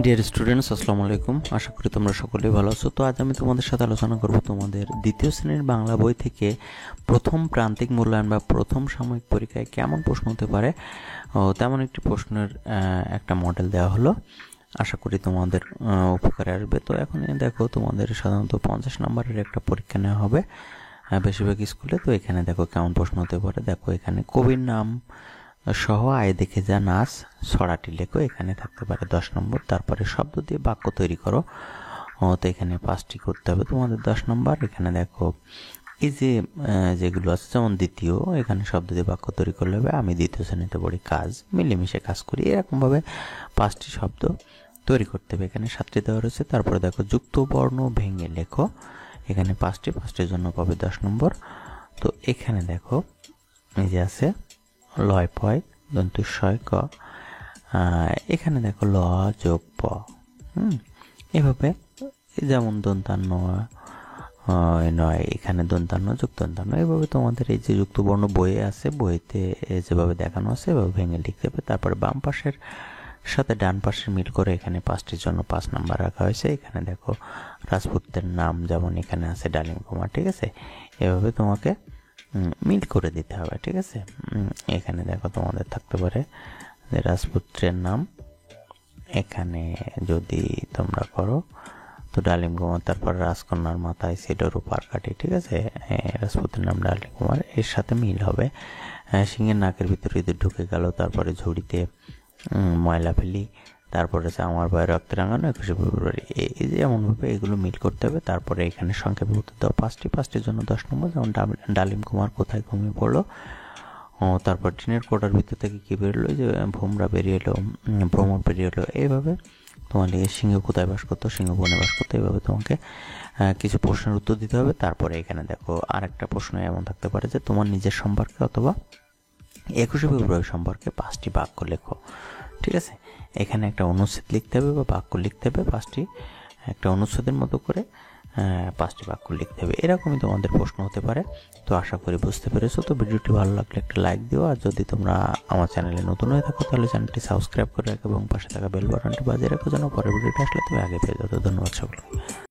Dear students, আসসালামু আলাইকুম। আশা করি তোমরা সকলেই ভালো আছো। তো আজ আমি তোমাদের সাথে আলোচনা করব তোমাদের দ্বিতীয় শ্রেণীর বাংলা বই থেকে প্রথম প্রান্তিক মূল্যায়ন বা প্রথম সাময়িক পরীক্ষায় কেমন প্রশ্ন হতে পারে তেমন একটি প্রশ্নের একটা মডেল দেওয়া হলো। আশা করি তোমাদের উপকারে আসবে। তো এখন দেখো, তোমাদের সাধারণত 50 নম্বরের একটা পরীক্ষা নেওয়া হবে বেশিরভাগ স্কুলে। তো এখানে দেখো কেমন প্রশ্ন হতে পারে। দেখো এখানে কবির নাম সহ আয় দেখে যা নাচ ছড়াটি লেখো, এখানে থাকতে পারে 10 নম্বর। তারপরে শব্দ দিয়ে বাক্য তৈরি করো, তো এখানে 5টি করতে হবে তোমাদের 10 নম্বর। এখানে দেখো এই যে যেগুলো আছে, যেমন দ্বিতীয়, এখানে শব্দ দিয়ে বাক্য তৈরি করলে হবে আমি দ্বিতীয় শ্রেণীতে পড়ি, কাজ মিলেমিশে কাজ করি, এরকমভাবে 5টি শব্দ তৈরি করতে হবে। এখানে 7টি দেওয়া রয়েছে। তারপরে দেখো যুক্ত বর্ণ ভেঙে লেখো, এখানে 5টির জন্য পাবে 10 নম্বর। তো এখানে দেখো এই যে আছে লয় পয় দন্তুস্বয় ক, এখানে দেখো ল যোগ প, এভাবে যেমন দন্তান্ন নয়, এখানে দন্তান্ন যোগ দন্তান্ন, এভাবে তোমাদের এই যে যুক্ত বর্ণ বইয়ে আছে, বইতে যেভাবে দেখানো আছে এভাবে ভেঙে লিখতে হবে। তারপরে বাম পাশের সাথে ডান পাশের মিল করে এখানে 5টির জন্য 5 নাম্বার রাখা হয়েছে। এখানে দেখো রাজপুতের নাম যেমন এখানে আছে ডালিম কুমার, ঠিক আছে, এভাবে তোমাকে মিল করে দিতে হবে, ঠিক আছে। এখানে দেখো তোমাদের থাকতে পারে যে রাজপুত্রের নাম, এখানে যদি তোমরা করো তো ডালিম কুমার, তারপর রাজকন্যার মাথায় সেটারও পার কাটি, ঠিক আছে, রাজপুত্রের নাম ডালিম কুমার, এর সাথে মিল হবে। সিংহের নাকের ভিতরে ঈদের ঢুকে গেল, তারপরে ঝুড়িতে ময়লা ফেলি, তারপরে আছে আমার ভাইয়ের রক্তে রাঙানো 21শে ফেব্রুয়ারি, এই যে এমনভাবে এগুলো মিল করতে হবে। তারপরে এখানে সংক্ষেপে উত্তর দাও 5টির জন্য 10 নম্বর, যেমন ডালিম কুমার কোথায় ঘুমিয়ে পড়লো, তারপর টিনের কোটার ভিতর থেকে কি বেরোলো, যে ভোমরা বেরিয়ে এলো, ভ্রমর বেরিয়ে এলো, এইভাবে তোমার লিখে সিংহ কোথায় বাস করতো, সিংহ বনে বাস করতো, এইভাবে তোমাকে কিছু প্রশ্নের উত্তর দিতে হবে। তারপরে এখানে দেখো আরেকটা প্রশ্ন এমন থাকতে পারে যে তোমার নিজের সম্পর্কে অথবা 21শে ফেব্রুয়ারি সম্পর্কে 5টি বাক্য লেখো, ঠিক আছে। এখানে একটা অনুচ্ছেদ লিখতে হবে বা বাক্য লিখতে হবে, 5টি একটা অনুচ্ছেদের মতো করে 5টি বাক্য লিখতে হবে, এরকমই তোমাদের প্রশ্ন হতে পারে। তো আশা করি বুঝতে পেরেছো। তো ভিডিওটি ভালো লাগলে একটা লাইক দিও, আর যদি তোমরা আমার চ্যানেলে নতুন হয়ে থাকো তাহলে চ্যানেলটি সাবস্ক্রাইব করে রাখো এবং পাশে থাকা বেল বাটনটি বাজিয়ে রাখো, যেন পরের ভিডিওটা আসলে তুমি আগে পেয়ে যাও। ধন্যবাদ সকলকে।